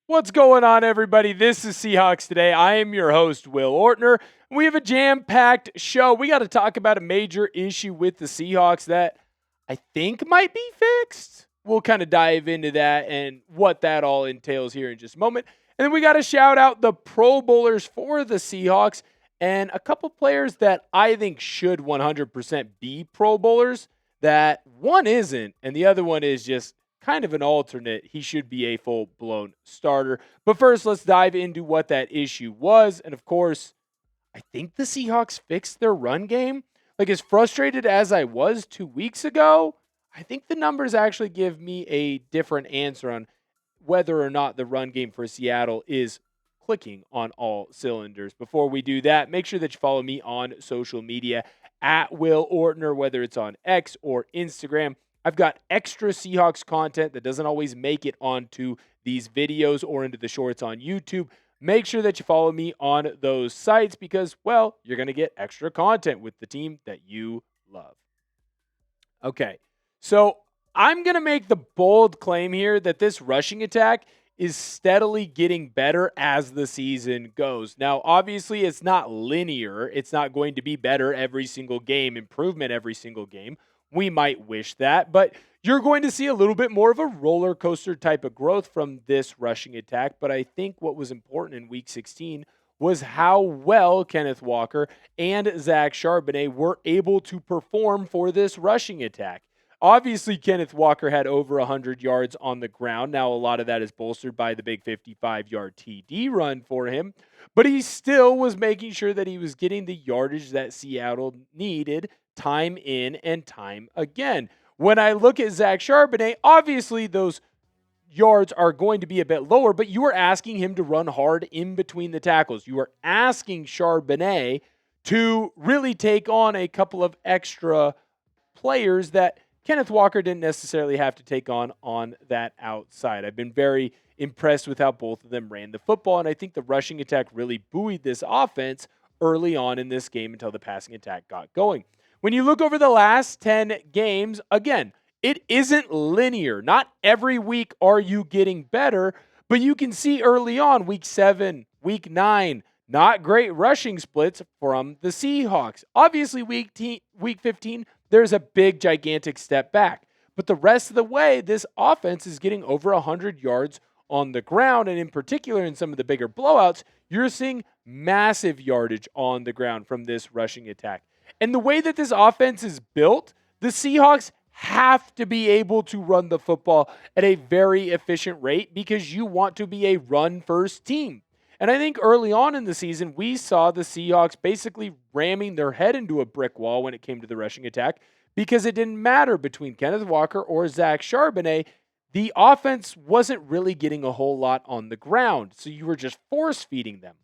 What's going on, everybody? This is Seahawks Today. I am your host, Will Ortner. We have a jam-packed show. We got to talk about a major issue with the Seahawks that I think might be fixed. We'll kind of dive into that and what that all entails here in just a moment. And then we got to shout out the Pro Bowlers for the Seahawks and a couple players that I think should 100% be Pro Bowlers that one isn't and the other one is just kind of an alternate. He should be a full-blown starter. But first, let's dive into what that issue was. And of course, I think the Seahawks fixed their run game. Like, as frustrated as I was 2 weeks ago, I think the numbers actually give me a different answer on whether or not the run game for Seattle is clicking on all cylinders. Before we do that, make sure that you follow me on social media at Will Ortner, whether it's on X or Instagram. I've got extra Seahawks content that doesn't always make it onto these videos or into the shorts on YouTube. Make sure that you follow me on those sites because, well, you're going to get extra content with the team that you love. Okay, so I'm going to make the bold claim here that this rushing attack is steadily getting better as the season goes. Now, obviously, it's not linear. It's not going to be better every single game, improvement every single game. We might wish that, but you're going to see a little bit more of a roller coaster type of growth from this rushing attack. But I think what was important in Week 16 was how well Kenneth Walker and Zach Charbonnet were able to perform for this rushing attack. Obviously, Kenneth Walker had over 100 yards on the ground. Now, a lot of that is bolstered by the big 55-yard TD run for him, but he still was making sure that he was getting the yardage that Seattle needed time in and time again. When I look at Zach Charbonnet, obviously those yards are going to be a bit lower, but you are asking him to run hard in between the tackles. You are asking Charbonnet to really take on a couple of extra players that Kenneth Walker didn't necessarily have to take on that outside. I've been very impressed with how both of them ran the football, and I think the rushing attack really buoyed this offense early on in this game until the passing attack got going. When you look over the last 10 games, again, it isn't linear. Not every week are you getting better, but you can see early on, Week 7, Week 9, not great rushing splits from the Seahawks. Obviously, Week 15, there's a big, gigantic step back. But the rest of the way, this offense is getting over 100 yards on the ground, and in particular in some of the bigger blowouts, you're seeing massive yardage on the ground from this rushing attack. And the way that this offense is built, the Seahawks have to be able to run the football at a very efficient rate because you want to be a run-first team. And I think early on in the season, we saw the Seahawks basically ramming their head into a brick wall when it came to the rushing attack because it didn't matter between Kenneth Walker or Zach Charbonnet. The offense wasn't really getting a whole lot on the ground, so you were just force-feeding them.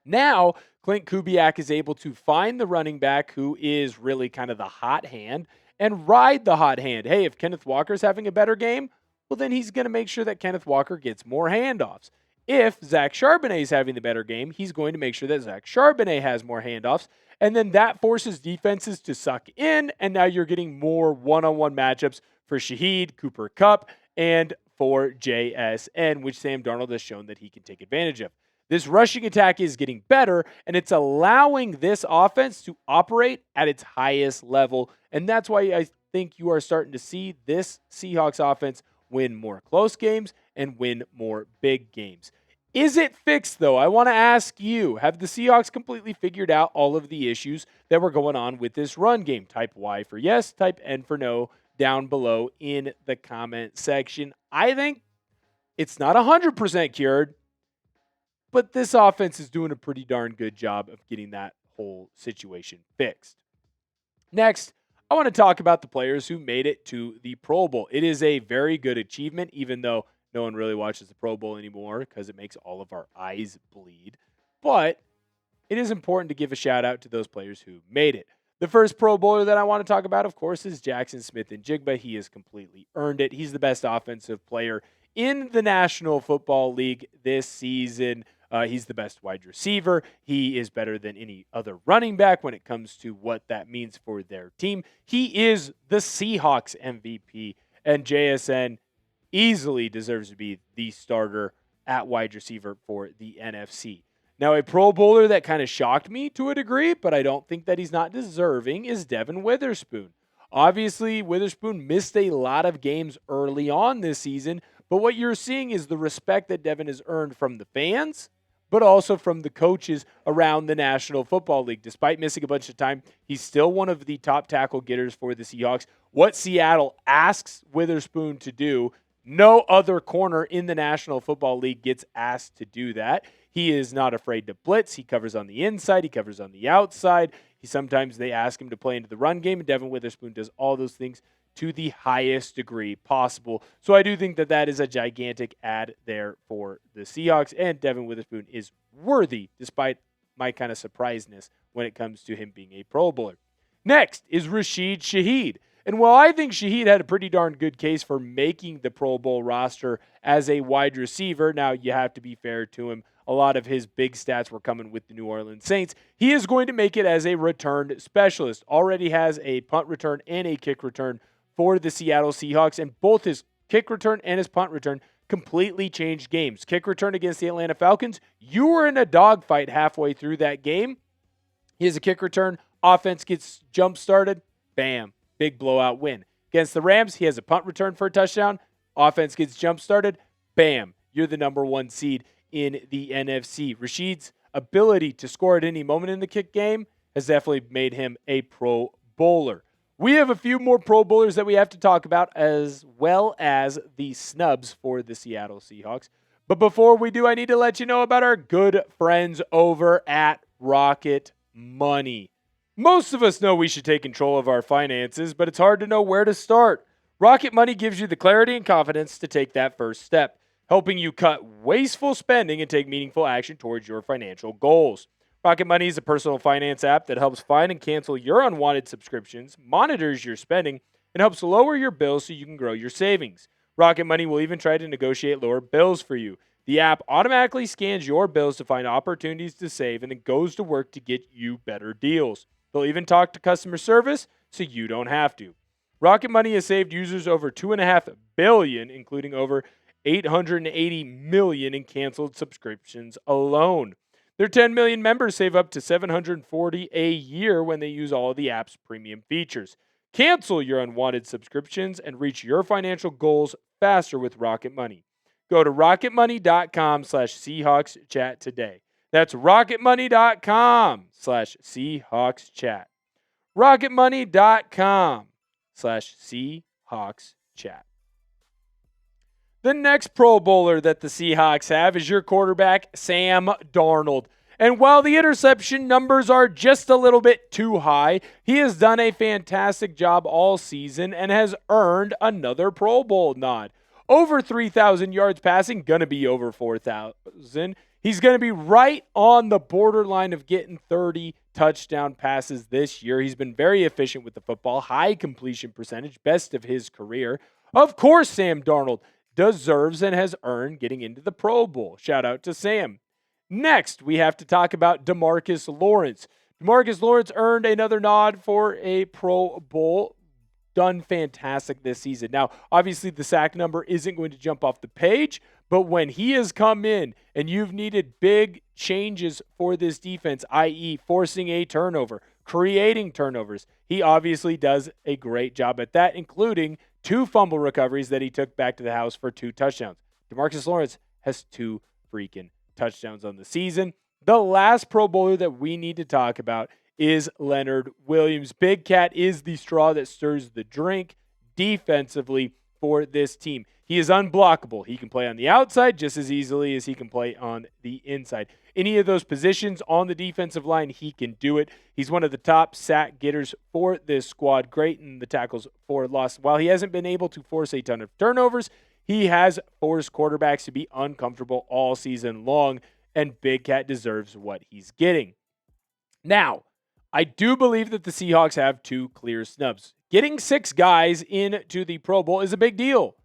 Now, Klint Kubiak is able to find the running back who is really kind of the hot hand and ride the hot hand. Hey, if Kenneth Walker's having a better game, well, then he's going to make sure that Kenneth Walker gets more handoffs. If Zach Charbonnet is having the better game, he's going to make sure that Zach Charbonnet has more handoffs, and then that forces defenses to suck in, and now you're getting more one-on-one matchups for Shaheed, Cooper Kupp, and for JSN, which Sam Darnold has shown that he can take advantage of. This rushing attack is getting better, and it's allowing this offense to operate at its highest level, and that's why I think you are starting to see this Seahawks offense win more close games and win more big games. Is it fixed, though? I want to ask you, have the Seahawks completely figured out all of the issues that were going on with this run game? Type Y for yes, type N for no down below in the comment section. I think it's not 100% cured, but this offense is doing a pretty darn good job of getting that whole situation fixed. Next, I want to talk about the players who made it to the Pro Bowl. It is a very good achievement, even though no one really watches the Pro Bowl anymore because it makes all of our eyes bleed. But it is important to give a shout out to those players who made it. The first Pro Bowler that I want to talk about, of course, is Jaxon Smith-Njigba. He has completely earned it. He's the best offensive player in the National Football League this season. He's the best wide receiver. He is better than any other running back when it comes to what that means for their team. He is the Seahawks MVP, and JSN easily deserves to be the starter at wide receiver for the NFC. Now, a Pro Bowler that kind of shocked me to a degree, but I don't think that he's not deserving, is Devon Witherspoon. Obviously, Witherspoon missed a lot of games early on this season, but what you're seeing is the respect that Devon has earned from the fans, but also from the coaches around the National Football League. Despite missing a bunch of time, he's still one of the top tackle getters for the Seahawks. What Seattle asks Witherspoon to do, no other corner in the National Football League gets asked to do that. He is not afraid to blitz. He covers on the inside. He covers on the outside. Sometimes they ask him to play into the run game, and Devon Witherspoon does all those things to the highest degree possible. So I do think that that is a gigantic add there for the Seahawks, and Devon Witherspoon is worthy, despite my kind of surpriseness when it comes to him being a Pro Bowler. Next is Rashid Shaheed. And while I think Shaheed had a pretty darn good case for making the Pro Bowl roster as a wide receiver, now you have to be fair to him. A lot of his big stats were coming with the New Orleans Saints. He is going to make it as a return specialist. Already has a punt return and a kick return for the Seattle Seahawks, and both his kick return and his punt return completely changed games. Kick return against the Atlanta Falcons, you were in a dogfight halfway through that game. He has a kick return, offense gets jump-started, bam, big blowout win. Against the Rams, he has a punt return for a touchdown, offense gets jump-started, bam, you're the number one seed in the NFC. Rashid's ability to score at any moment in the kick game has definitely made him a Pro Bowler. We have a few more Pro Bowlers that we have to talk about, as well as the snubs for the Seattle Seahawks. But before we do, I need to let you know about our good friends over at Rocket Money. Most of us know we should take control of our finances, but it's hard to know where to start. Rocket Money gives you the clarity and confidence to take that first step, helping you cut wasteful spending and take meaningful action towards your financial goals. Rocket Money is a personal finance app that helps find and cancel your unwanted subscriptions, monitors your spending, and helps lower your bills so you can grow your savings. Rocket Money will even try to negotiate lower bills for you. The app automatically scans your bills to find opportunities to save and then goes to work to get you better deals. They'll even talk to customer service so you don't have to. Rocket Money has saved users over $2.5 billion, including over $880 million in canceled subscriptions alone. Their 10 million members save up to $740 a year when they use all of the app's premium features. Cancel your unwanted subscriptions and reach your financial goals faster with Rocket Money. Go to rocketmoney.com/Seahawks chat today. That's rocketmoney.com/Seahawks chat. rocketmoney.com/Seahawks chat. The next Pro Bowler that the Seahawks have is your quarterback, Sam Darnold. And while the interception numbers are just a little bit too high, he has done a fantastic job all season and has earned another Pro Bowl nod. Over 3,000 yards passing, going to be over 4,000. He's going to be right on the borderline of getting 30 touchdown passes this year. He's been very efficient with the football, high completion percentage, best of his career. Of course, Sam Darnold deserves and has earned getting into the Pro Bowl. Shout out to Sam. Next, we have to talk about DeMarcus Lawrence. DeMarcus Lawrence earned another nod for a Pro Bowl. Done fantastic this season. Now, obviously, the sack number isn't going to jump off the page, but when he has come in and you've needed big changes for this defense, i.e. forcing a turnover, creating turnovers, he obviously does a great job at that, including 2 fumble recoveries that he took back to the house for 2 touchdowns. DeMarcus Lawrence has 2 freaking touchdowns on the season. The last Pro Bowler that we need to talk about is Leonard Williams. Big Cat is the straw that stirs the drink defensively for this team. He is unblockable. He can play on the outside just as easily as he can play on the inside. Any of those positions on the defensive line, he can do it. He's one of the top sack getters for this squad. Great in the tackles for loss. While he hasn't been able to force a ton of turnovers, he has forced quarterbacks to be uncomfortable all season long, and Big Cat deserves what he's getting. Now, I do believe that the Seahawks have 2 clear snubs. Getting 6 guys into the Pro Bowl is a big deal,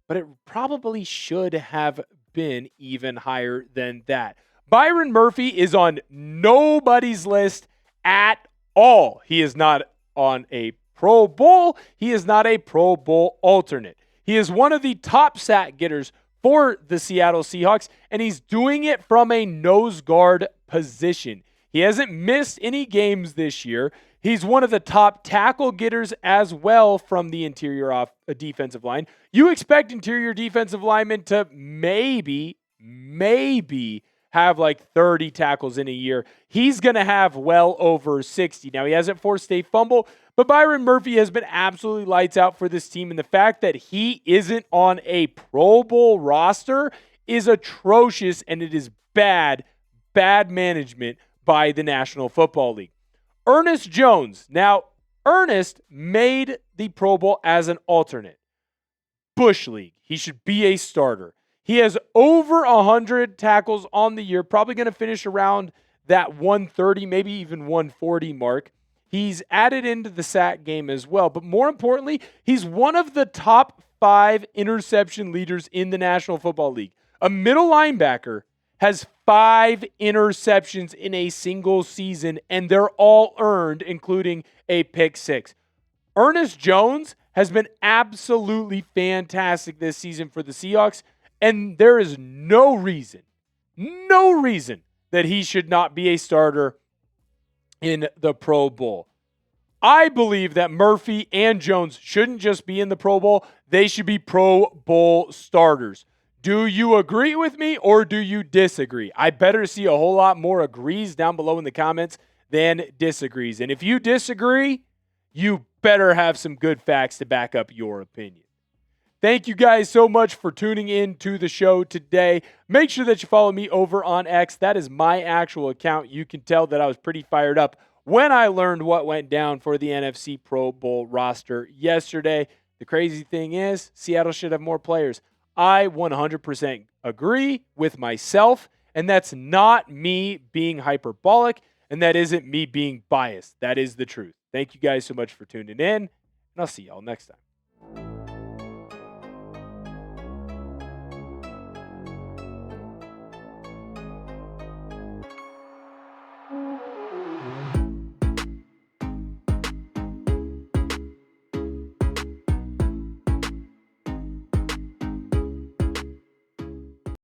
but it probably should have been even higher than that. Byron Murphy is on nobody's list at all. He is not on a Pro Bowl. He is not a Pro Bowl alternate. He is one of the top sack getters for the Seattle Seahawks, and he's doing it from a nose guard position. He hasn't missed any games this year. He's one of the top tackle getters as well from the interior defensive line. You expect interior defensive linemen to maybe have like 30 tackles in a year. He's going to have well over 60. Now, he hasn't forced a fumble, but Byron Murphy has been absolutely lights out for this team, and the fact that he isn't on a Pro Bowl roster is atrocious, and it is bad management by the National Football League. Ernest Jones. Now, Ernest made the Pro Bowl as an alternate. Bush League. He should be a starter. He has over 100 tackles on the year, probably going to finish around that 130, maybe even 140 mark. He's added into the sack game as well, but more importantly, he's one of the top 5 interception leaders in the National Football League. A middle linebacker has 5 interceptions in a single season, and they're all earned, including a pick 6. Ernest Jones has been absolutely fantastic this season for the Seahawks, and there is no reason that he should not be a starter in the Pro Bowl. I believe that Murphy and Jones shouldn't just be in the Pro Bowl. They should be Pro Bowl starters. Do you agree with me or do you disagree? I better see a whole lot more agrees down below in the comments than disagrees. And if you disagree, you better have some good facts to back up your opinion. Thank you guys so much for tuning in to the show today. Make sure that you follow me over on X. That is my actual account. You can tell that I was pretty fired up when I learned what went down for the NFC Pro Bowl roster yesterday. The crazy thing is, Seattle should have more players. I 100% agree with myself, and that's not me being hyperbolic, and that isn't me being biased. That is the truth. Thank you guys so much for tuning in, and I'll see y'all next time.